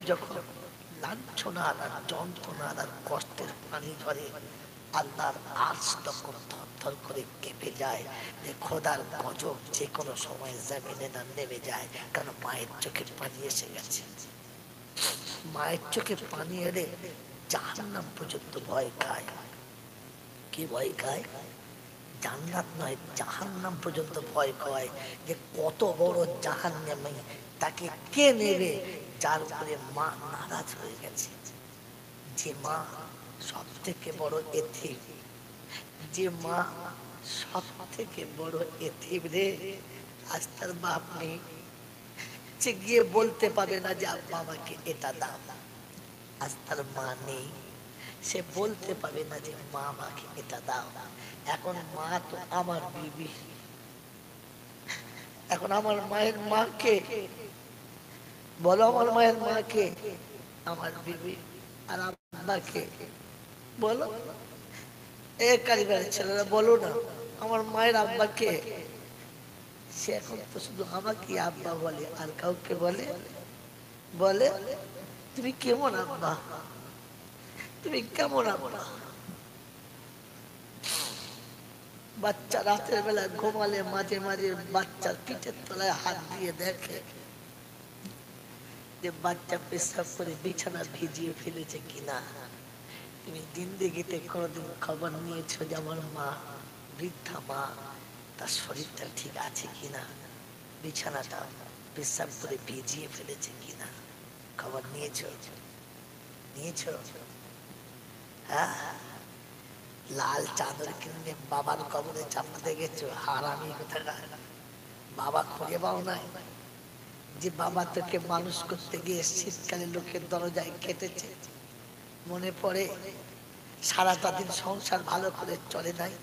যখন লাঞ্ছনার আর যন্ত্রণার আর কষ্টের পানি ঝরে, আল্লাহর আরশ তখন থরথর করে কেঁপে যায় যে খোদার গজব যে কোনো সময় জমিনে না নেমে যায়, কারণ মায়ের চোখে পানি এসে গেছে। মায়ের চোখে পানি এলে জাহান্নাম পর্যন্ত ভয় খায়। কি ভয় খায়? জান্নাত নয়, জাহান্নাম পর্যন্ত ভয় খায় যে কত বড় জাহান্নামী, তাকে কে নেবে যার উপরে মা নারাজ হয়ে গেছে। যে মা সব থেকে বড় এতিম, যে মা সব থেকে বড় এতিম রে, আজ তার বাপ নেই, সে গিয়ে বলতে পারবে না যে আব্বা আমাকে এটা দাও। আজ তার মা নেই, সে বলতে পারবে না যে মা আমাকে এটা দাও। এখন মা তো আমার বিবি, এখন আমার মায়ের মাকে বলো, আমার মায়ের মাকে আমার বিবি, আর আব্বাকে বলো, এ কারিগরের ছেলেরা বলো না আমার মায়ের আব্বাকে। সে এখন তো শুধু আমাকে আব্বা বলে, আর কাউকে বলে? বলে তুমি কেমন আব্বা, তুমি কেমন আব্বা? বাচ্চা রাতের বেলা ঘুমালে মাঝে মাঝে বাচ্চার পিঠের তলায় হাত দিয়ে দেখে যে বাচ্চা পেশাব করে বিছানা ভিজিয়ে ফেলেছে কিনা। তুমি জিন্দেগিতে কোনোদিন খবর নিয়েছো যে আমার মা, বৃদ্ধা মা, তার শরীরটা ঠিক আছে কিনা, বিছানাটা পেশাব করে ভিজিয়ে ফেলেছে কিনা? খবর নিয়েছো? নিয়েছো? হ্যাঁ, লাল চাদর কিনে বাবার কবরে চাপাতে গেছো, হারামি কোথাকার। বাবা খুঁজে পাও নাই? যে বাবা তোকে মানুষ করতে গিয়ে শীতকালে লোকের দরজায় কেটেছে, মনে পড়ে? সারাটা দিন সংসার ভালো করে চলে নাই,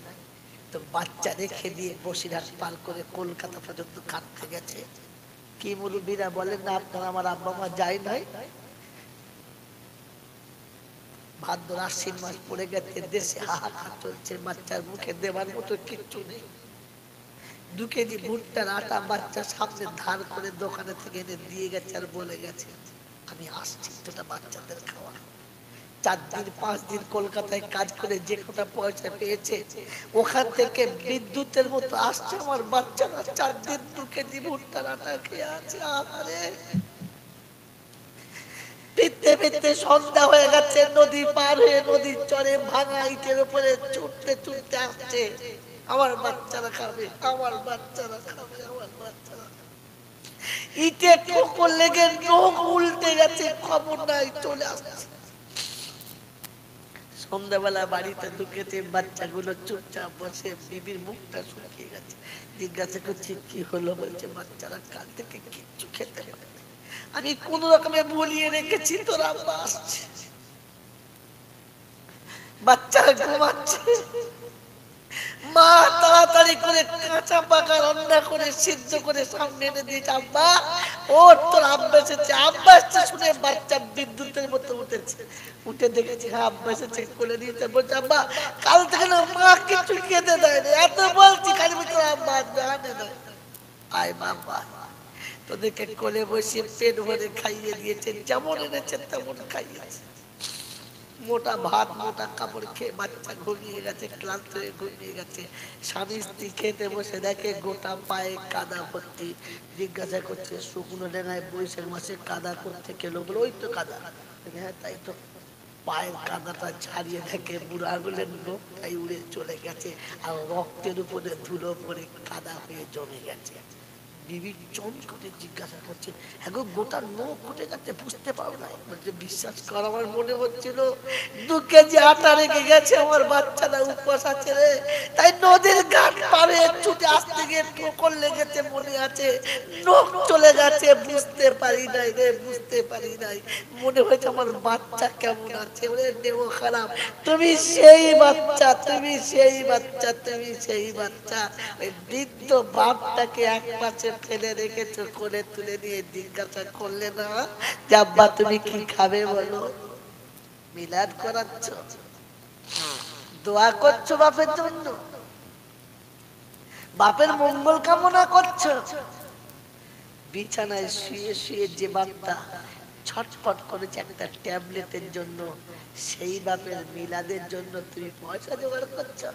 তো বাচ্চা রেখে দিয়ে বসিরহাট পার করে কলকাতা পর্যন্ত কাটতে গেছে। কি মুরব্বীরা বলেন না আপনার আমার আব্বা মা যায় নাই? ভাদ্র আশ্বিন মাস পড়ে গেছে, দেশে হাহাকার চলছে, বাচ্চার মুখে দেবার মতো কিচ্ছু নেই। 2 কেজি ভুট্টার আটা বাচ্চা সামনে ধার করে দোকানে থেকে এনে দিয়ে গেছে আর বলে গেছে আমি আসছি তোটা বাচ্চাদের খাওয়া। 4 দিন 5 দিন কলকাতায় কাজ করে যে কটা পয়সা পেয়েছে, ওখান থেকে বিদ্যুতের মতো আসছে আমার বাচ্চারা 4 দিন 2 কেজি ভুট্টার আটা খেয়ে আছে। আরে ফিরতে ফিরতে সন্ধ্যা হয়ে গেছে, নদী পার হয়ে নদীর চরে ভাঙা ইটের উপরে ছুটতে ছুটতে আসছে। আমার বাচ্চারা খাবে, আমার বাচ্চারা খাবে, আমার বাচ্চারা। ইটে ঠোকর লেগে নখ উল্টে গেছে, খবর নাই, চলে আসছে। সন্ধ্যাবেলা বাড়িতে ঢুকেছে, বাচ্চাগুলো চুপচাপ বসে, বিবির মুখটা শুকিয়ে গেছে। জিজ্ঞাসা করছি কি হলো? বলছে বাচ্চারা কাল থেকে কিচ্ছু খেতে পারে, আমি কোন রকমে বলিয়ে রেখেছি তোর আব্বা আসছে। বাচ্চারা ঘুমাচ্ছে, মা তাড়াতাড়ি করে কাঁচা পাকা রান্না করে সিদ্ধ করে সামনে এনে দিয়েছে। আব্বা ও তোর আব্বা এসেছে, আব্বা এসেছে শুনে বাচ্চা বিদ্যুতের মতো উঠেছে। উঠে দেখেছি হ্যাঁ আব্বা এসেছে, কোলে দিয়েছে। বলছে আব্বা কাল থেকে না মা কিছু খেতে দেয়নি, এত বলছি খালি তোর আব্বা জানে না। আয় বাবা, তোদেরকে কোলে বসিয়ে পেট ভরে খাইয়ে দিয়েছে, যেমন এনেছে তেমন খাইয়েছে। মোটা ভাত মোটা কাপড় খেয়ে বাচ্চা ঘুমিয়ে গেছে, ক্লান্ত হয়ে ঘুমিয়ে গেছে। স্বামী স্ত্রী খেতে বসে দেখে গোটা পায়ে কাদা ভর্তি। জিজ্ঞাসা করছে শুকনো ডেঙায় বৈশাখ মাসে কাদা করতে গেলো? বলে ওই তো কাদা। হ্যাঁ তাই তো। পায়ের কাদাটা ছাড়িয়ে দেখে বুড়ো আঙুলের নখটাই উড়ে চলে গেছে, আর রক্তের উপরে ধুলো পড়ে কাদা হয়ে জমে গেছে। বিবি চমক করে জিজ্ঞাসা করছে হ্যাঁ গো গোটা নখ উঠে যাচ্ছে, বুঝতে পারো না? বলছে বিশ্বাস কর আমার মনে হচ্ছিল 2 কেজি আটা রেখে গেছে আমার বাচ্চারা উপবাস আছে রে, তাই নদীর ঘাট পারে ছুটে আসতে গিয়ে ঠোকর লেগেছে, মনে আছে নখ চলে গেছে, বুঝতে পারি নাই রে, বুঝতে পারি নাই। মনে হয়েছে আমার বাচ্চা কেমন আছে, ওরে দেহ খারাপ। তুমি সেই বাচ্চা, তুমি সেই বাচ্চা, তুমি সেই বাচ্চা। ওই বৃদ্ধ বাপটাকে এক পাশে ফেলে রেখেছো, কোলে তুলে নিয়ে জিজ্ঞাসা করলে না যে আব্বা তুমি কি খাবে বলো? মিলাদ করাচ্ছ, দোয়া করছো বাপের জন্য, বাপের মঙ্গল কামনা করছো। বিছানায় শুয়ে শুয়ে যে বাচ্চা ছটফট করেছে একটা ট্যাবলেটের জন্য, সেই বাপের মিলাদের জন্য তুমি পয়সা জোগাড় করছো,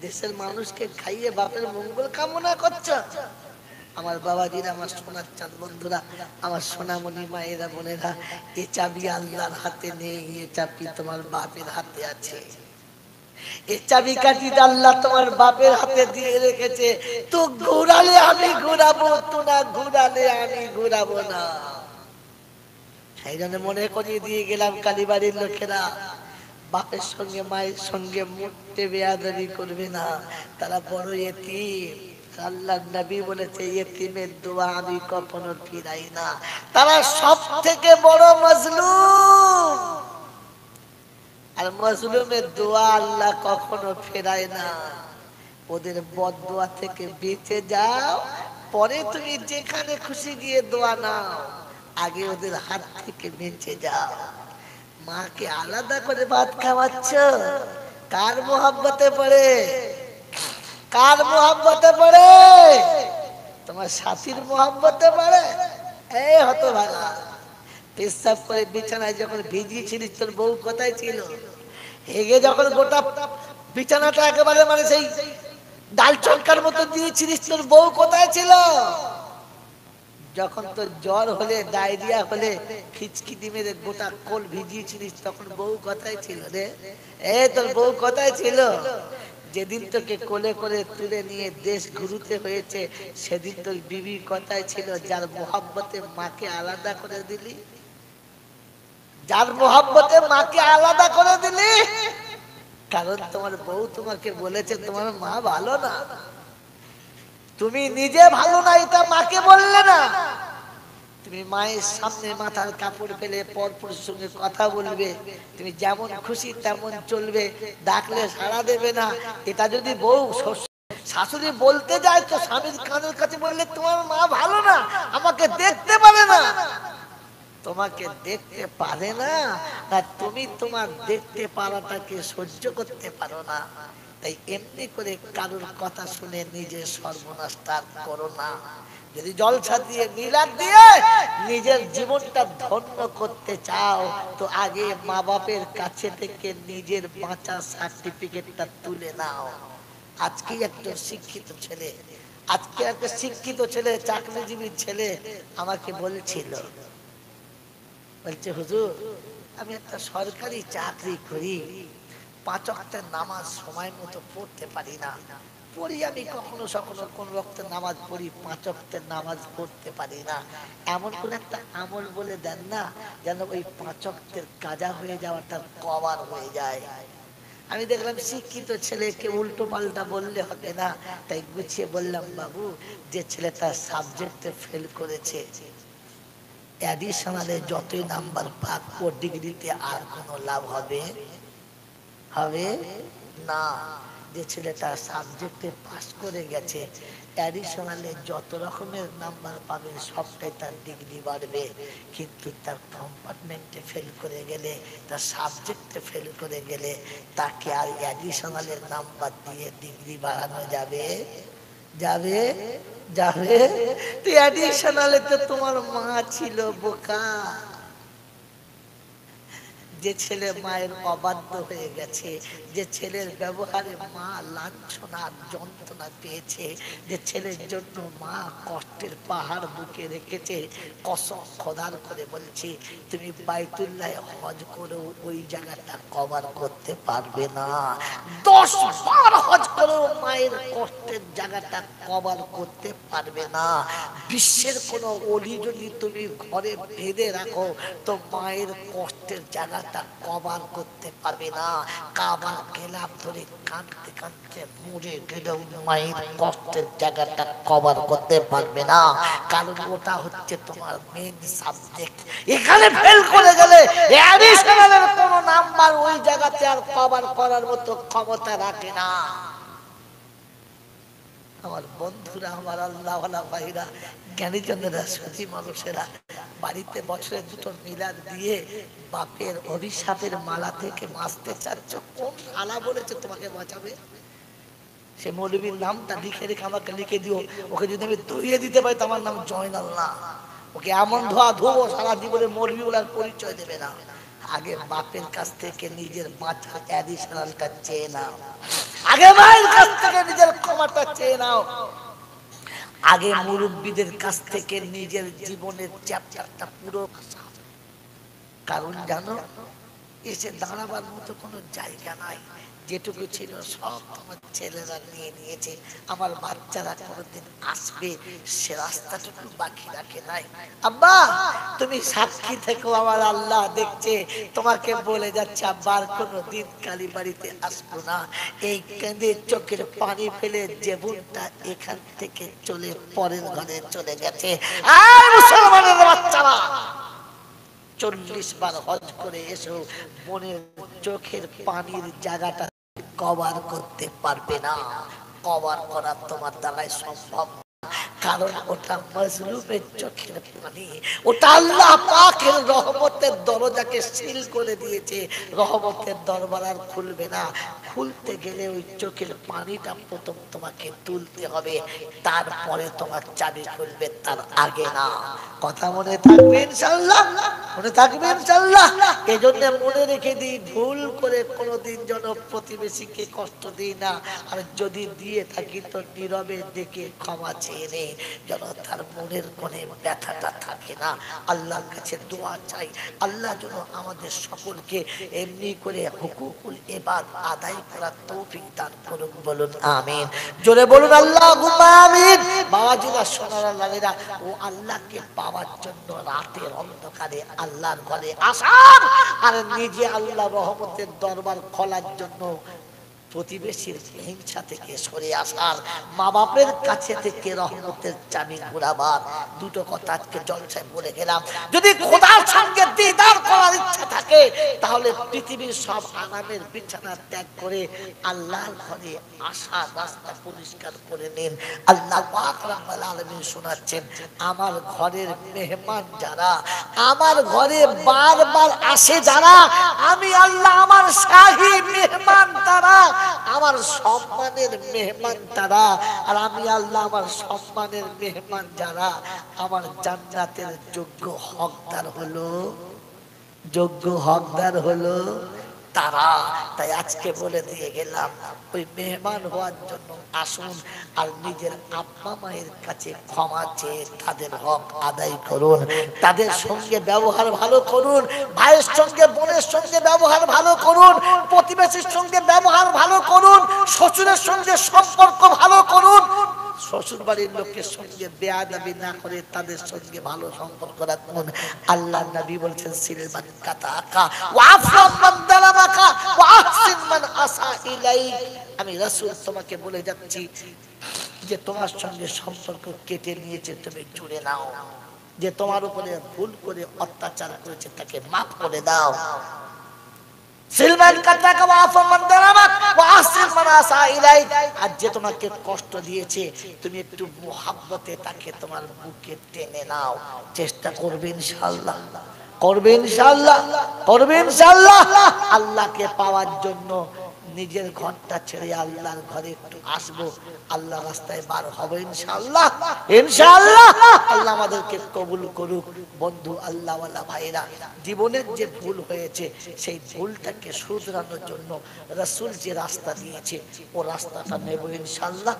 দেশের মানুষকে খাইয়ে বাপের মঙ্গল কামনা করছো। আমার বাবাজিরা, আমার সোনার চাঁদ বন্ধুরা, আমার সোনামণি মায়েরা বোনেরা, এ চাবি আল্লাহর হাতে নেই, এ চাবি তোমার বাপের হাতে আছে। এ চাবি কাঠি আল্লাহ তোমার বাপের হাতে দিয়ে রেখেছে। তো ঘুরালে আমি ঘুরাবো, তো না ঘুরালে আমি ঘুরাবো না। সেই জন্য মনে করিয়ে দিয়ে গেলাম, কালীবাড়ির লোকেরা বাপের সঙ্গে মায়ের সঙ্গে মুখতে বেয়াদবি করবে না, তারা বড় এতিম। আল্লাহর নবী বলেছে, এতিমের দোয়া আমি কখনো ফিরাই না, তারা সব থেকে বড় মাজলুম। আর মাজলুমের দোয়া আল্লাহ কখনো ফেরায় না। ওদের বদদোয়া থেকে বেঁচে যাও, পরে তুমি যেখানে খুশি গিয়ে দোয়া নাও, আগে ওদের হাত থেকে বেঁচে যাও। মাকে আলাদা করে ভাত খাওয়াচ্ছ, কার মোহাব্বতে পড়ে? কার মোহাব্বতে পড়ে? তোমার সাথীর মোহাব্বতে পড়ে? এই হতভাগা, পেশাব করে বিছানায় যখন ভিজিয়েছিলিস তোর বউ কোথায় ছিল? হেগে যখন গোটা বিছানাটা একেবারে মানে সেই ডাল চনকার মতো দিয়েছিলিস, তোর বউ কোথায় ছিল? যখন তোর জ্বর হলে, ডায়রিয়া হলে খিচকিটি মেরে গোটা কোল ভিজিয়েছিলিস, তখন বউ কোথায় ছিল রে? তোর বউ কোথায় ছিল? যেদিন তোকে কোলে করে তুলে নিয়ে দেশ ঘুরতে হয়েছে, সেদিন তোর বিবি কোথায় ছিল, যার মোহাব্বতে মাকে আলাদা করে দিলি? যার মোহাব্বতে মাকে আলাদা করে দিলি, কারণ তোমার বউ তোমাকে বলেছে তোমার মা ভালো না। তুমি নিজে ভালো না এটা মাকে বললে না, তুমি মায়ের সামনে মাথার কাপড় ফেলে পরপুরুষের সঙ্গে কথা বলবে, তুমি যেমন খুশি তেমন চলবে, ডাকলে সাড়া দেবে না। এটা যদি বউ শাশুড়ি বলতে যায়, তো স্বামীর কানের কাছে বললে তোমার মা ভালো না, আমাকে দেখতে পারে না। তোমাকে দেখতে পারে না, আর তুমি তোমার দেখতে পারাটাকে সহ্য করতে পারো না। তাই এমনি করে কারোর কথা শুনে নিজের সর্বনাশ তার করো না। যদি জলসা দিয়ে মিলাদ দিয়ে নিজের জীবনটা ধন্য করতে চাও, তো আগে মা বাপের কাছে থেকে নিজের বাঁচা সার্টিফিকেটটা তুলে নাও। আজকে একটা শিক্ষিত ছেলে, আজকে একটা শিক্ষিত ছেলে, চাকরিজীবী ছেলে আমাকে বলছিল, বলছে হুজুর আমি একটা সরকারি চাকরি করি, 5 ওয়াক্তের নামাজ সময় মতো পড়তে পারি না। পড়ি আমি কখনো কখনো, কোন ওয়াক্তের নামাজ পড়ি, 5 ওয়াক্তের নামাজ পড়তে পারি না। এমন কোন একটা আমল বলে দেন না, যেন ওই 5 ওয়াক্তের কাজা হয়ে যাওয়াটা কভার হয়ে যায়। আমি দেখলাম শিক্ষিত ছেলেকে উল্টো পাল্টা বললে হবে না, তাই গুছিয়ে বললাম, বাবু যে ছেলেটা সাবজেক্টে ফেল করেছে, অ্যাডিশনালে যতই নাম্বার পাক, ও ডিগ্রিতে আর কোনো লাভ হবে হবে না। যে ছেলেটা সাবজেক্টে পাস করে গেছে, অ্যাডিশনালে যত রকমের নাম্বার পাবে সবটাই তার ডিগ্রি বাড়বে। কিন্তু তার কম্পার্টমেন্টে ফেল করে গেলে, তার সাবজেক্টে ফেল করে গেলে, তাকে আর অ্যাডিশনালের নাম্বার দিয়ে ডিগ্রি বাড়ানো যাবে? যাবে? যাবে? তুই অ্যাডিশনালে তো তোমার মা ছিল বোকা। যে ছেলে মায়ের অবাধ্য হয়ে গেছে, যে ছেলের ব্যবহারে মা লাঞ্ছনা যন্ত্রণা পেয়েছে, যে ছেলের জন্য মা কষ্টের পাহাড় বুকে রেখেছে, কসম খোদার করে বলছি, তুমি বাইতুল্লাহ হজ করেও ওই জায়গাটা কভার করতে পারবে না। 10 বার হজ করেও মায়ের কষ্টের জায়গাটা কভার করতে পারবে না। বিশ্বের কোনো অলি যদি তুমি ঘরে বেঁধে রাখো, তো মায়ের কষ্টের জায়গা কভার করতে পারবে না। কাবা গেলাম ধরে কাঁদতে কাঁদতে মরে গেলেও মায়ের কষ্টের জায়গাটা কভার করতে পারবে না, কারণ ওটা হচ্ছে তোমার মেইন সাবজেক্ট। এখানে ফেল করে গেলে অ্যাডিশনালের কোনো নাম্বার ওই জায়গাতে আর কভার করার মতো ক্ষমতা রাখে না। আমার বন্ধুরা, আমার আল্লাহওয়ালা ভাইরা, জ্ঞানীজনেরা, সুধী মানুষেরা, বাড়িতে বছরে 2টো মিলাদ দিয়ে বাপের অভিশাপের মালা থেকে বাঁচতে চাচ্ছ? কোন আলা বলেছে তোমাকে বাঁচাবে? সে মৌলবীর নামটা লিখে রেখে আমাকে লিখে দিও, ওকে যদি আমি ধরিয়ে দিতে পারি তো আমার নাম জয়নাল না। ওকে এমন ধোয়া ধোবো সারা জীবনে মরবি বলে আর পরিচয় দেবে না। আগে বাপের কাছ থেকে নিজের বাঁচার অ্যাডিশনালটা চেয়ে নাও, আগে মায়ের কাছ থেকে নিজের ক্ষমাটা চেয়ে নাও, আগে মুরব্বীদের কাছ থেকে নিজের জীবনের চ্যাপ্টারটা পুরো। কারণ জানো, এসে দাঁড়াবার মতো কোনো জায়গা নাই, যেটুকু ছিল সব আমার ছেলেরা নিয়ে নিয়েছে। আমার বাচ্চারা কোনোদিন আসবে সে রাস্তাটুকু বাকি রাখে নাই। আব্বা তুমি সাক্ষী থেকো, আমার আল্লাহ দেখছে, তোমাকে বলে যাচ্ছে আব্বা আর কোনোদিন কালী বাড়িতে আসবো না। এই কেঁদে চোখের পানি ফেলে যে বোনটা এখান থেকে চলে পরের ঘরে চলে গেছে, আর মুসলমানের বাচ্চারা 40 বার হজ করে এসো বোনের চোখের পানির জায়গাটা কভার করতে পারবে না। কভার করা তোমার দ্বারাই সম্ভব, কারণ ওটা মজলুমের চোখের পানি, ওটা আল্লাহ পাকের রহমতের দরজাকে সিল করে দিয়েছে। রহমতের দরবার আর খুলবে না, খুলতে গেলে ওই চোখের পানিটা প্রথম তোমাকে তুলতে হবে, তারপরে তোমার চাবি খুলবে, তার আগে না। কথা মনে থাকবে ইনশাআল্লাহ, মনে থাকবে ইনশাআল্লাহ। এই জন্য মনে রেখে দিই, ভুল করে কোনোদিন যেন প্রতিবেশীকে কষ্ট দিই না, আর যদি দিয়ে থাকি তো নীরবে ডেকে ক্ষমা চেয়ে নেই, যেন তার মনের কোণে ব্যথাটা থাকে না। আল্লাহর কাছে দোয়া চাই, আল্লাহ যেন আমাদের সকলকে এমনি করে হুকুকুল ইবাদ আদায় করার তৌফিক দান করুন। বলুন আমিন, জোরে বলুন আল্লাহুম্মা আমিন। বাবাজিরা সোনারা লালেরা, ও আল্লাহকে পাওয়ার জন্য রাতের অন্ধকারে আল্লাহর ঘরে আসার, আর নিজে আল্লাহ রহমতের দরবার খোলার জন্য প্রতিবেশীর হিংসা থেকে সরে আসার, মা বাপের কাছে থেকে রহমতের চাবি ঘোরাবার। দুটো কথা আজকে জলসায় বলে গেলাম। যদি খোদার সঙ্গে দিদার করার ইচ্ছা থাকে, তাহলে পৃথিবীর সব আরামের বিছানা ত্যাগ করে আল্লাহর ঘরে আসার রাস্তা পরিষ্কার করে নিন। আল্লাহ পাক রব্বুল আলামিন শোনাচ্ছেন, আমার ঘরের মেহমান যারা, আমার ঘরে বারবার আসে যারা, আমি আল্লাহ আমার শাহী মেহমান তারা, আমার সম্মানের মেহমান তারা, আর আমি আল্লাহ আমার সম্মানের মেহমান যারা, আমার জান্নাতের যোগ্য হকদার হলো, যোগ্য হকদার হলো তারা। তাই আজকে বলে দিয়ে গেলাম, ওই মেহমান হওয়ার জন্য আসুন, আর নিজের আব্বা মায়ের কাছে ক্ষমা চেয়ে তাদের হক আদায় করুন, তাদের সঙ্গে ব্যবহার ভালো করুন, ভাইয়ের সঙ্গে বোনের সঙ্গে ব্যবহার ভালো করুন, প্রতিবেশীর সঙ্গে ব্যবহার ভালো করুন, শ্বশুরের সঙ্গে সম্পর্ক ভালো করুন। শ্বশুর বাড়ির লোকের সঙ্গে বেয়াদবি না করে তাদের সঙ্গে ভালো সম্পর্ক রাখুন। আল্লাহ নবী বলছেন, সিলমান কাতাকা ওয়া আফরাম মান দালামাকা ওয়া আহসিন মান আসা ইলাইক। আমি রাসূল তোমাকে বলে যাচ্ছি, যে তোমার সঙ্গে সম্পর্ক কেটে নিয়েছে তুমি জুড়ে নাও, যে তোমার উপরে ভুল করে অত্যাচার করেছে তাকে মাফ করে দাও। সিলমান কাতাকা ওয়া আফরাম মান দালামাক ওয়া আহসিন মান আসা ইলাইক। আর যে তোমাকে কষ্ট দিয়েছে, তুমি একটু মুহাব্বতে তাকে তোমার বুকে টেনে নাও। চেষ্টা করবে ইনশাআল্লাহ, করবে ইনশাআল্লাহ, করবে ইনশাআল্লাহ। আল্লাহকে পাওয়ার জন্য নিজের ঘরটা ছেড়ে আল্লাহর ঘরে একটু আসবো, আল্লাহ রাস্তায় বার হবে ইনশাআল্লাহ, ইনশাআল্লাহ। আল্লাহ আমাদেরকে কবুল করুক। বন্ধু আল্লাহওয়ালা ভাইরা, জীবনের যে ভুল হয়েছে সেই ভুলটাকে শুধরানোর জন্য রাসূল যে রাস্তা দিয়েছে, ও রাস্তাটা নেব ইনশাআল্লাহ,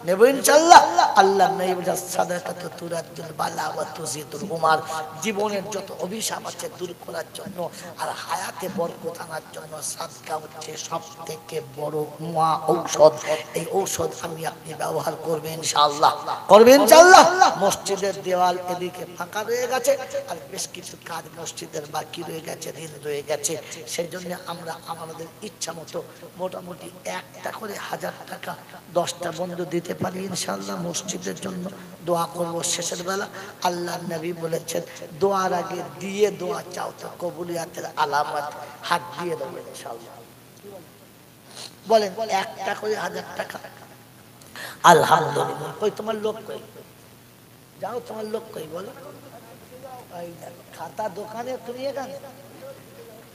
নেব ইনশাআল্লাহ। আল্লাহ নবী বলেছেন, সাদাকাতু তুরাদ্দুল বালা ওয়া তুজিদুল উমার। জীবনের যত অভিশাপ আছে দূর করার জন্য আর হায়াতে বরকত আনার জন্য সাদকা হচ্ছে সবথেকে বড় মহা ঔষধ। এই ঔষধ আমি আপনি ব্যবহার করবেন ইনশাআল্লাহ, করবেন ইনশাআল্লাহ। মসজিদের দেওয়াল এদিকে ফাঁকা রয়ে গেছে, আর বেশ কিছু কাজ মসজিদের বাকি রয়ে গেছে, ঋণ রয়ে গেছে। সেই জন্য আমরা আমাদের ইচ্ছা মতো মোটামুটি একটা করে 1000 টাকা 10টা বন্ধু দিতে পারি ইনশাআল্লাহ মসজিদের জন্য। দোয়া করব শেষের বেলা। আল্লাহ নবী বলেছেন, দোয়ার আগে দিয়ে দোয়া চাও তো কবুলিয়াতের আলামত। হাত দিয়ে দেবো ইনশাআল্লাহ। বলেন একটা করে 1000 টাকা। আলহামদুলিল্লাহ। কই তোমার লোক কই? যাও, তোমার লোক কই বলো? খাতা দোকানে, তুমি এখানে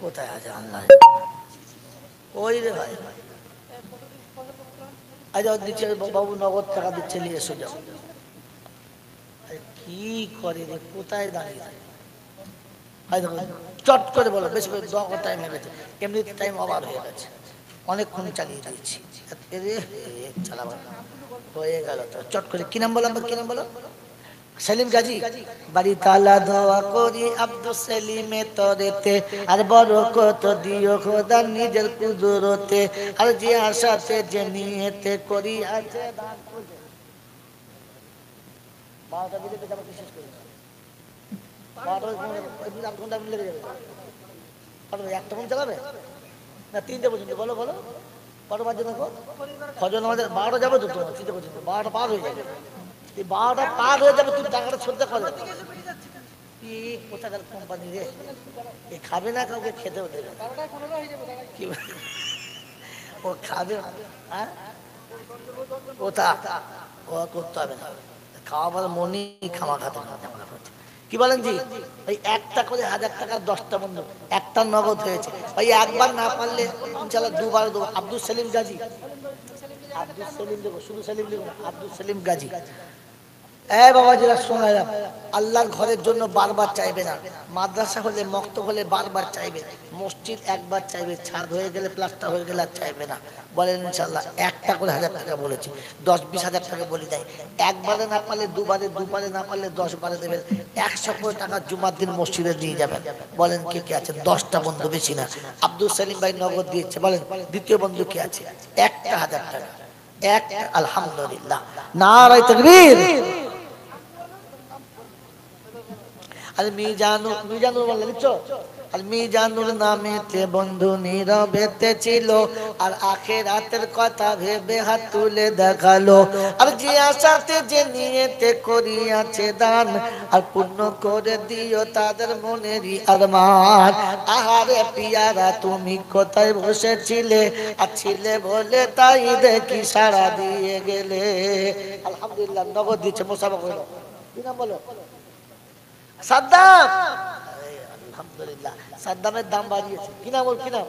কোথায় আছে? আল্লাহ, ওই রে ভাই, আজ দিচ্ছে বাবু, নগদ টাকা দিচ্ছে, নিয়ে এসে যাও। কি করে রে, কোথায় দাঁড়িয়ে চট করে বলো, বেশি করে টাইম হয়ে গেছে, এমনিতে টাইম ওভার হয়ে গেছে, অনেকক্ষণ চালিয়ে দিয়েছি, চালাবার হয়ে গেল তো, চট করে কি নাম বলো, কি নাম বলো? সেলিম গাজী, বাড়ি তালা দোয়া করি আব্দুল সেলিমে তরেতে, আর বরকত দিও খোদা নিজের কুদরতে, আর যে আশাতে যে নিয়েতে করি আছে দান। 12টা দিলে তো আমরা শেষ করি, 12টা আধ ঘন্টা লেগে যাবে, একটা ঘন্টা চালাবে না 3টে পর্যন্ত, বলো বলো কটা বাজে দেখো, ফজর নামাজের 12টা যাবে তো, তোমার 3টে পর্যন্ত 12টা পার হয়ে যাবে, এই 12টা পার হয়ে যাবে, তুমি টাকাটা শ্রদ্ধা করে কি কোথাকার কোম্পানি রে, এ খাবে না, কাউকে খেতেও দেবে, কি ও খাবে, হ্যাঁ ওটা ও করতে হবে না, খাওয়াবার মনই খামা খাতে কি বলেন জি, ওই একটা করে 1000 টাকার 10টা বন্ধু, একটা নগদ হয়েছে, ওই একবার না পারলে ইনশাআল্লাহ দুবার দেবো। আব্দুল সেলিম গাজী, আব্দুল সেলিম দেবো, শুধু সেলিম দেবো না, আব্দুল সেলিম গাজী। বাবাজিরা শোনায়, আল্লাহর ঘরের জন্য বারবার চাইবে না, মাদ্রাসা হলে মক্তব হলে বারবার চাইবে, মসজিদ একবার চাইবে, ছাদ হয়ে গেলে প্লাস্টার হয়ে গেলে আর চাইবে না, বলেন ইনশাআল্লাহ। একটা করে 1000 টাকা বলেছি, 10-20 হাজার টাকা বলি দেয়, একবারে না পারলে দুবারে, দুবারে না পারলে 10 বারে দেবেন, 100 করে টাকা জুমার দিন মসজিদে দিয়ে যাবেন। বলেন কে কে আছে? 10টা বন্ধু, বেশি না। আব্দুল সেলিম ভাই নগদ দিয়েছে, বলেন দ্বিতীয় বন্ধু কে আছে? 1000 টাকা, এক, আলহামদুলিল্লাহ, নারায়ে তাকবীর। আর মিজানুর বললে লিখছো, আর মিজানুর নামেতে বন্ধু নীরবেতে ছিল, আর আখিরাতের কথা ভেবে হাত তুলে দেখালো, আর যে আশাতে যে নিয়েতে করিয়াছে দান, আর পূর্ণ করে দিও তাদের মনেরই আরমান। আহারে পিয়ারা তুমি কোথায় বসেছিলে, আর ছিলে বলে তাই দেখি সাড়া দিয়ে গেলে। আলহামদুলিল্লাহ, নগদ দিচ্ছে, মোসাফা করো, কি নাম বলো? সাদ্দাম, আলহামদুলিল্লাহ, সাদ্দামের দাম বাড়িয়েছে, কি নাম ওর, কি নাম?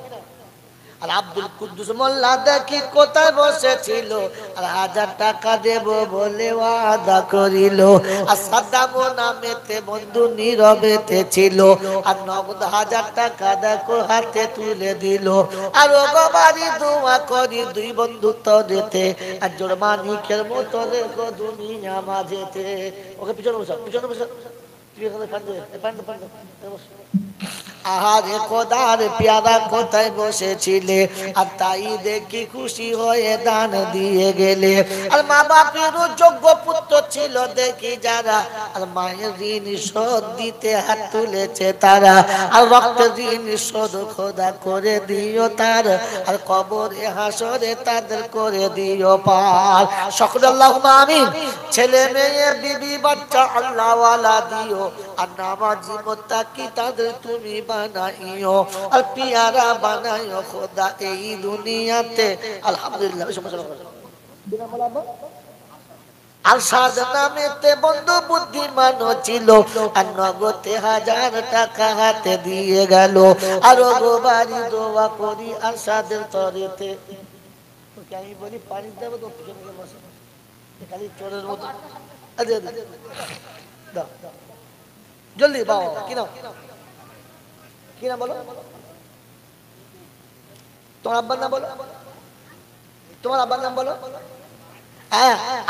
আর আব্দুল কুদ্দুস মোল্লা দেখি কোথায় বসেছিল, আর 1000 টাকা দেব বলে ওয়াদা করিল, আর সাদ্দাম নামেতে বন্ধু নীরবেতে ছিল, আর নগদ 1000 টাকা দেখো হাতে তুলে দিল। আর ও বাড়ি দোয়া করি দুই বন্ধু তরেতে, আর জোর মানিকের মতো রেখো দুনিয়া মাঝেতে। ওকে পিছনে বসা, পিছনে বসা, আহারে খোদার পেয়ারা কোথায় বসেছিলে, আর তাই দেখি খুশি হয়ে দান দিয়ে গেলে। আর মা বাপের যোগ্য পুত্র ছিল দেখি যারা, আর মায়ের ঋণ শোধ দিতে হাত তুলেছে তারা, আর রক্তের ঋণ শোধ খোদা করে দিও তার, আর কবরে হাসরে তাদের করে দিও পার। সকলে আল্লাহুম্মা আমিন। ছেলে মেয়ে বিবি বাচ্চা আল্লাহ ওয়ালা দিও, আর নামাজি মুত্তাকি তাদের তুমি বানাইও, আর পিয়ারা বানাইও খোদা এই দুনিয়াতে। আলহামদুলিল্লাহ। আর সাদ নামেতে বন্ধু বুদ্ধিমান ছিল, আর নগদে 1000 টাকা হাতে দিয়ে গেল। আর গো বাড়ি দোয়া করি আর সাদের তরেতে, আমি বলি পানি দেবো তো পিছনে বসে, খালি চোরের মতো। জলদি বাবা, কি নাম, কি নাম বলো? তোমার আব্বার নাম বলো, তোমার আব্বার নাম বলো।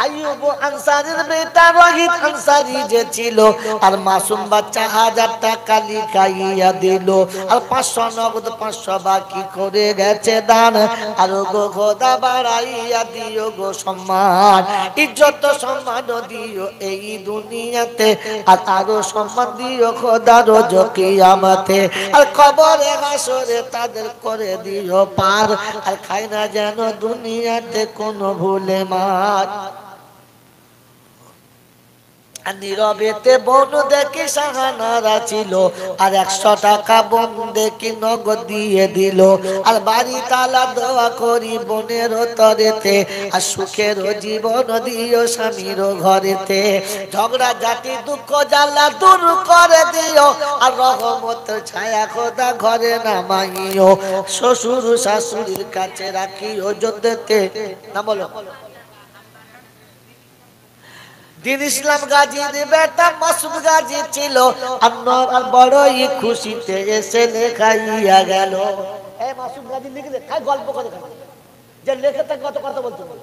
আইয়ুব আনসারীর বেটা রহিত আনসারী যে ছিল, আর মাসুম বাচ্চা 1000 টাকা লিখাইয়া দিল, আর 500 নগদ 500 বাকি করে গেছে দান। আর গো খোদা বাড়াইয়া দিও গো সম্মান, ইজ্জত সম্মান দিও এই দুনিয়াতে, আর আরো সম্মান দিও খোদা রোজ কিয়ামতে। আর কবরে হাসরে তাদের করে দিও পার, আর খায় না যেন দুনিয়াতে কোনো ভুলে মার। আর নীরবেতে বোন দেখি সাহানারা ছিল, আর 100 টাকা বোন দেখি নগদ দিয়ে দিল। আর বাড়ি তালা দোয়া করি বোনের তরেতে, আর সুখের জীবন দিও স্বামীর ঘরেতে। ঝগড়া জাতি দুঃখ জ্বালা দূর করে দিও, আর রহমত ছায়া খোদা ঘরে নামাইও। শ্বশুর শাশুড়ির কাছে রাখিও যদ্দেতে, না বলো দিন ইসলাম গাজীর বেটা মাসুদ গাজী ছিল, আর বড়ই খুশিতে এসে লেখাইয়া গেল। এই মাসুদ গাজী লিখলে খাই গল্প করে যে লেখে তাকে কত কথা বলতে হবে।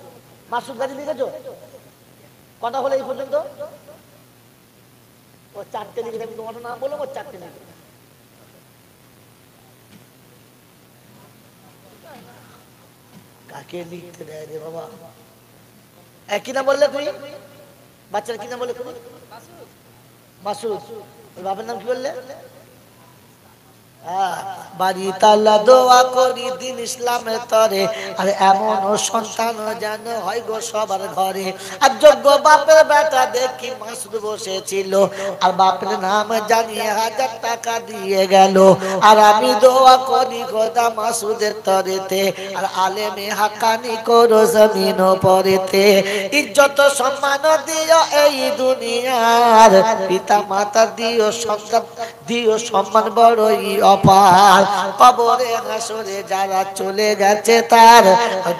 মাসুদ গাজী লিখেছো কটা হলো এই পর্যন্ত? ও চারটে লিখেছে, আমি তোমার নাম বললাম, ও চারটে লিখে। কাকে লিখতে দেয় রে বাবা? কি নাম বললে তুমি? বাচ্চার কি নাম বললে তুমি? মাসুদ। বাবার নাম কি বললে? বাড়ি তালা দোয়া করি দিন ইসলামের তরে, আর এমন সন্তান যেন হয় গো সবার ঘরে। আর যোগ্য বাপের বেটা দেখি মাসুদ বসেছিল, আর বাপের নাম জানিয়ে 1000 টাকা দিয়ে গেল। আর আমি দোয়া করি খোদা মাসুদের তরেতে, আর আলেমে হাক্কানি করো জমিন পরেতে। ইজ্জত সম্মান দিও এই দুনিয়ার, পিতা মাতা দিও সন্তান দিও সম্মান বড়ই অপার। কবরে হাসরে যারা চলে গেছে তার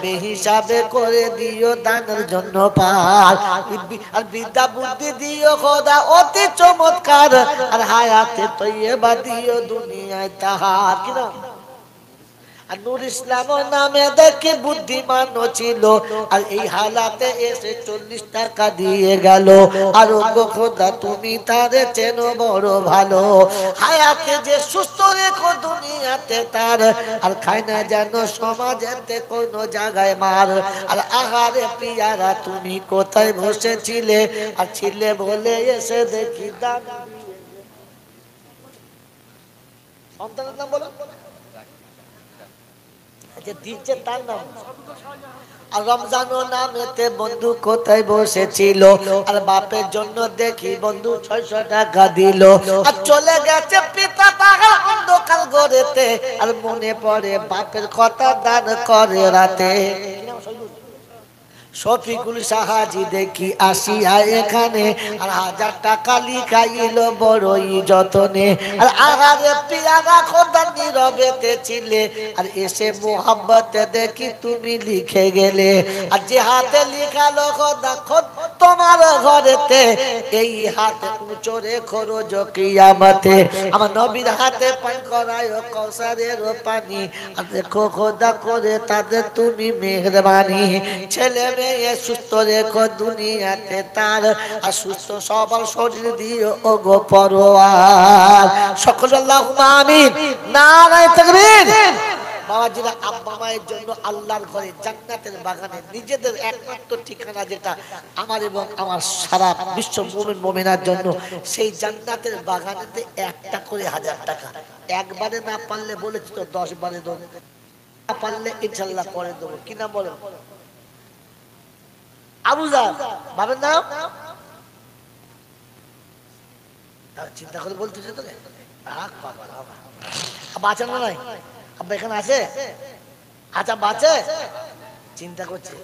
বেহিসাবে করে দিও দানের জন্য পার। আর বিদ্যা বুদ্ধি দিও খোদা অতি চমৎকার, আর হায়াতে তৈয়বা দিও দুনিয়ায় তাহার। কি নাম? আর নূর ইসলাম নামে দেখি বুদ্ধিমান ছিল, আর এই হালাতে এসে 40 টাকা দিয়ে গেল। আর গো খোদা তুমি তারে চেনো বড় ভালো, হায়াতে যে সুস্থ রেখো দুনিয়াতে তার, আর খায় না যেন সমাজেতে কোনো জায়গায় মার। আর আহারে পিয়ারা তুমি কোথায় বসেছিলে, আর ছিলে বলে এসে দেখি দান। সন্তানের নাম বলো, দিচ্ছে তার নাম। আর রমজান নামেতে বন্ধু কোথায় বসেছিল, আর বাপের জন্য দেখি বন্ধু 600 টাকা দিল। আর চলে গেছে পিতা তাহার অন্ধকার ঘরেতে, আর মনে পড়ে বাপের কথা দান করে রাতে। শফিকুল সাহাজি দেখি আসিয়া এখানে, আর 1000 টাকা লিখাইল বড়ই যতনে। আর আহারে পিয়ারা খোদা নীরবেতে ছিলে, আর এসে মোহাম্মতে দেখি তুমি লিখে গেলে। আর যে হাতে লিখালো খোদা খোদ তোমার ঘরেতে, এই হাতে উঁচু রেখো রোজ কিয়ামতে। আমার নবীর হাতে পান করায় কৌসারের পানি, আর দেখো খোদা করে তাদের তুমি মেহেরবানি। ছেলে মেয়ে সুস্থ রেখো দুনিয়াতে তার, আর সুস্থ সবল শরীর দিও ও গো পরোয়ার। সকল আল্লাহুম্মা আমিন, নারায়ে তাকবীর। বাবাজিরা, আব্বা মায়ের জন্য আল্লাহর ঘরে জান্নাতের বাগানে নিজেদের একমাত্র ঠিকানা, যেটা আমার এবং আমার সারা বিশ্ব মুমিন মুমিনার জন্য, সেই জান্নাতের বাগানেতে একটা করে 1000 টাকা। একবারে না পারলে বলেছি তো 10 বারে দেবো, না পারলে ইনশাআল্লাহ পরে দেবো। কি নাম বলো? আবু জার। বাবার নাম? চিন্তা করে বলতেছে তো, বাঁচে না নাই? আব্বা এখানে আছে? আচ্ছা বাঁচে? চিন্তা করছে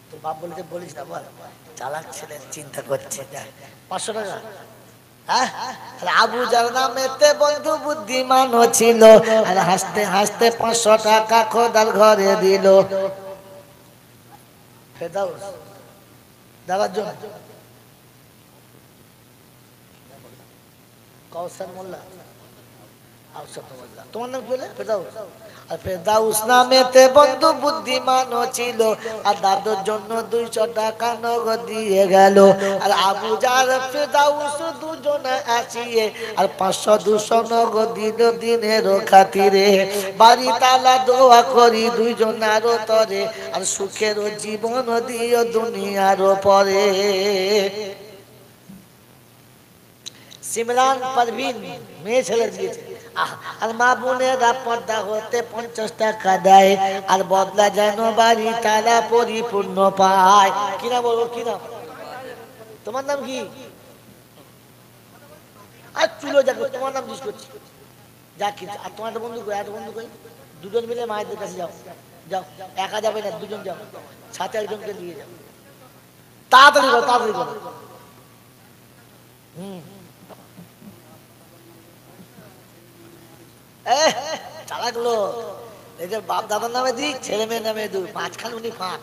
তো, বাপ বলতে বলিস না, বল চালাক ছেলে চিন্তা করছে। 500 টাকা। আবু জার নামেতে বন্ধু বুদ্ধিমান ছিল, আর হাসতে হাসতে 500 টাকা খোদার ঘরে দিল। ফেরদাউস দাদার জন্য কৌসার মোল্লা, তোমার নাম কি বলে? ফেরদাউস। আর ফেরদাউস নামেতে বন্ধু বুদ্ধিমান ছিল, আর দাদুর জন্য 200 টাকা নগদ দিয়ে গেল। আর আবু জার ফেরদাউস দুজনে আসিয়ে, আর 500 200 নগদ দিল দিনের খাতিরে। বাড়ি তালা দোয়া করি দুইজনার তরে, আর সুখের জীবন দিও দুনিয়ার পরে। সিমরান পারভিন মেয়ে ছেলে দিয়েছে। আর মা বোনেরা পর্দা হতে 50 টাকা দেয়, আর বদলা যেন বাড়ি তারা পরিপূর্ণ পায়। কি নাম বলবো? কি নাম? তোমার নাম কি? আর চুলো যাবো, তোমার নাম জিজ্ঞেস করছি। যা কি, আর তোমার একটা বন্ধু কই? একটা বন্ধু কই? দুজন মিলে মায়েদের কাছে যাও, যাও। একা যাবে না, দুজন যাও, সাথে একজনকে নিয়ে যাও। তাড়াতাড়ি করো, তাড়াতাড়ি করো। চালাক লোক। এই যে বাপ দাদার নামে দিই, ছেলে মেয়ের নামে দিই, 5খান উনি ফাঁক।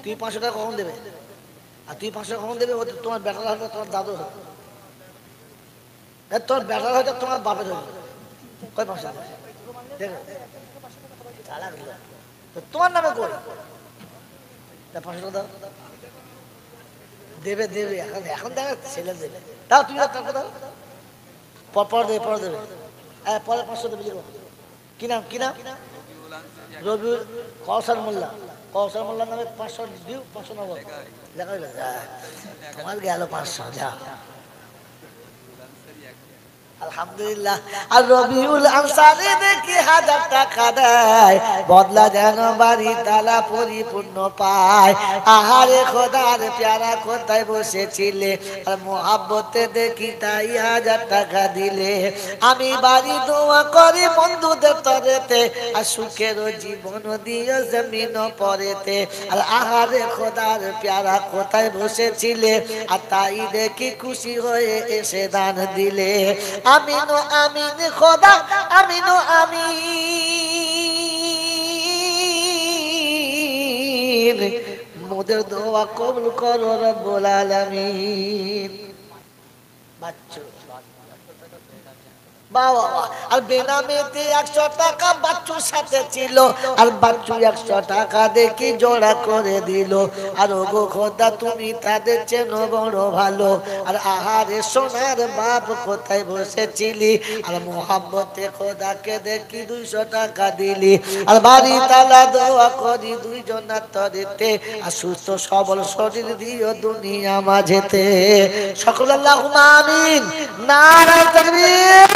তুই 500 টাকা কখন দেবে? আর তুই 500 কখন দেবে? ও তোমার বেটার হবে, তোমার দাদু হবে, তোর বেটার হয়তো তোমার বাপের হবে। কয় 500 দেবে? দেখো চালাক লোক। তো তোমার নামে কই 500 দাও, দেবে দেবে, এখন এখন দেখা ছেলে দেবে। তাও তুমি টাকা দাও, পর দেবে, পর দেবে। হ্যাঁ পরে 500 দেবে। লিখো কি নাম, কি নাম? রবিউল কৌশল মোল্লা। কৌশল মোল্লার নামে 500 দিও, 500 নেবো। লেখা হইলো, তোমার গেল 500, যা। আলহামদুলিল্লাহ। আর রবিউল আনসারী দেখি 1000 টাকা দেয়, বদলা যেন বাড়ি তালা পরিপূর্ণ পায়। আহারে খোদার প্যারা কোথায় বসেছিলে, আর মোহাব্বতে দেখি তাই 1000 টাকা দিলে। আমি বাড়ি দোয়া করি বন্ধুদের তরেতে, আর সুখের জীবন দিও জমিন পরেতে। আর আহারে খোদার প্যারা কোথায় বসেছিলে, আর তাই দেখি খুশি হয়ে এসে দান দিলে। আমিনো আমিন খোদা, আমিনো আমিন, মোদের দোয়া কবুল করো রব্বুল আলামিন। বাচ্চু বাবা, আর বেনামেতে 100 টাকা বাচ্চুর সাথে ছিল, আর বাচ্চু 100 টাকা দেখি জোড়া করে দিল। আর ওগো খোদা তুমি তাদের চেনো বড় ভালো, আর আহারে সোনার বাপ কোথায় বসেছিলি, আর মোহাব্বতে খোদাকে দেখি 200 টাকা দিলি। আর বাড়ি তালা দোয়া করি 2 জনার তরেতে, আর সুস্থ সবল শরীর দিও দুনিয়া মাঝেতে। সকল আল্লাহুম্মা আমিন। নারায়ে তাকবীর।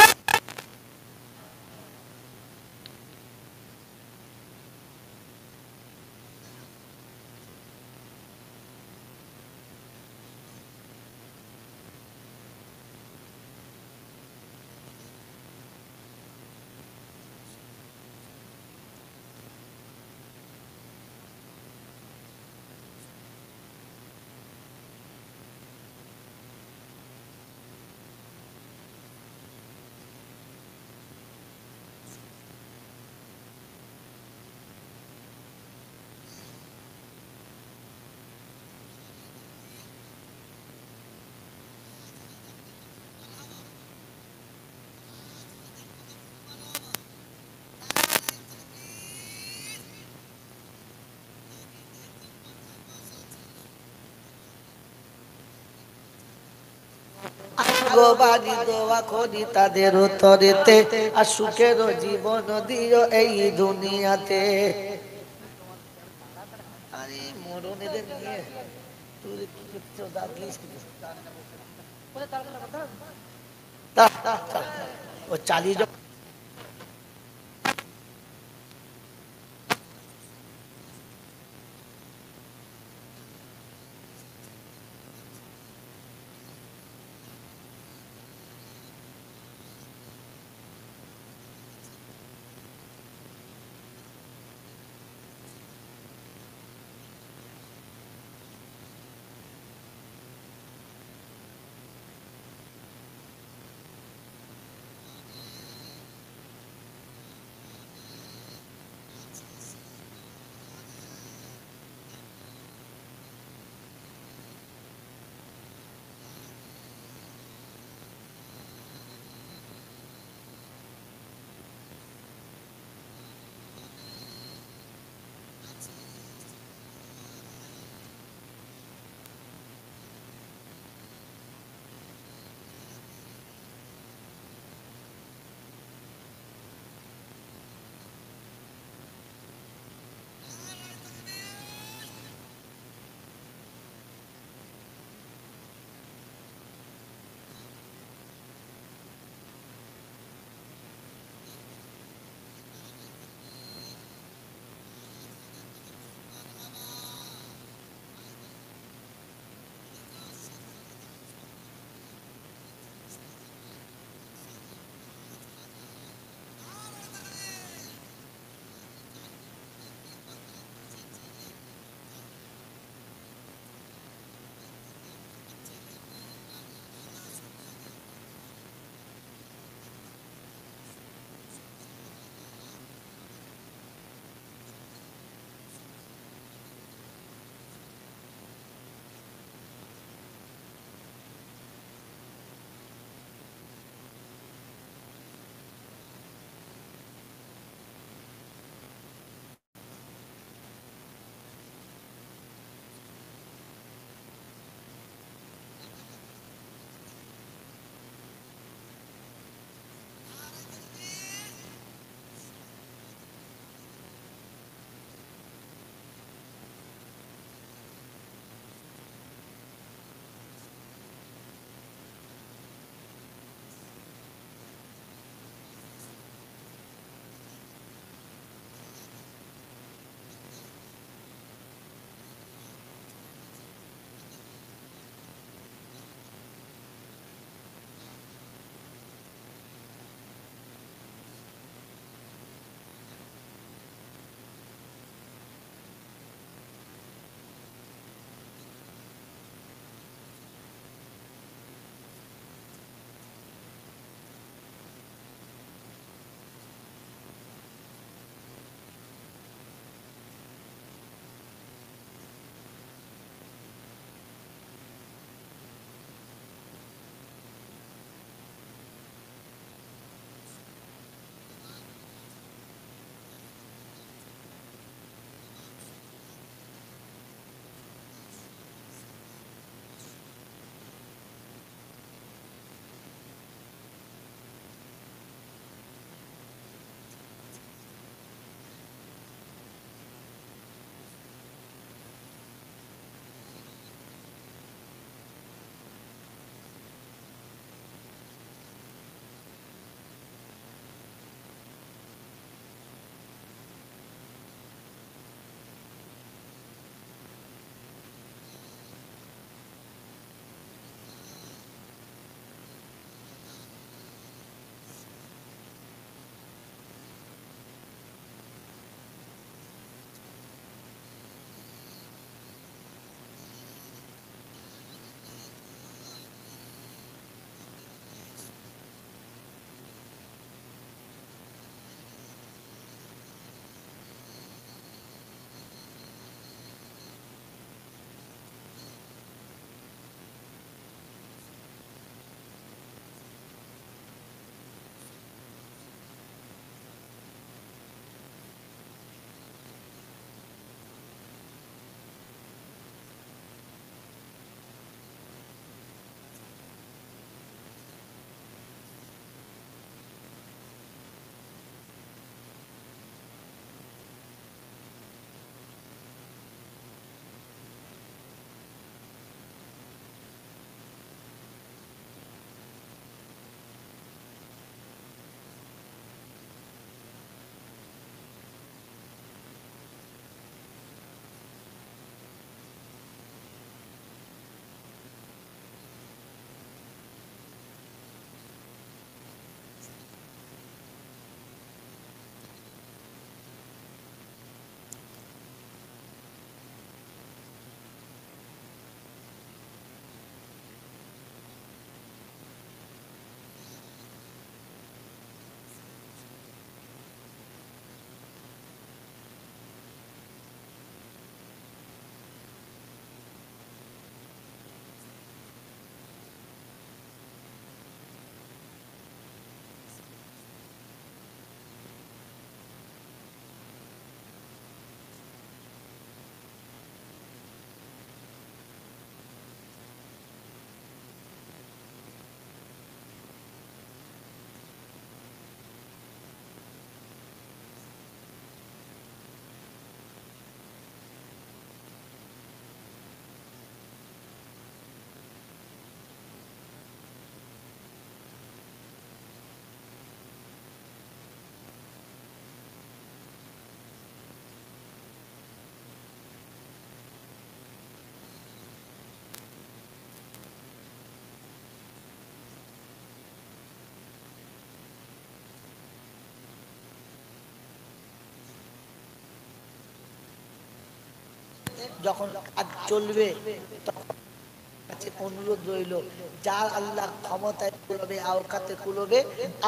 গো বাড়ি দোয়া করি তাদের তরেতে, আর সুখের জীবন দিও এই দুনিয়াতে। আরে মরণ এদের নিয়ে তুই কি করছো? দাও প্লিজ। ও চালিয়ে যখন কাজ চলবে কাছে অনুরোধ রইল, যার আল্লাহ ক্ষমতায় কুলবে, আওকাতে কুলবে,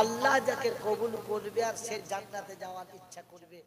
আল্লাহ যাকে কবুল করবে আর সে জান্নাতে যাওয়ার ইচ্ছা করবে।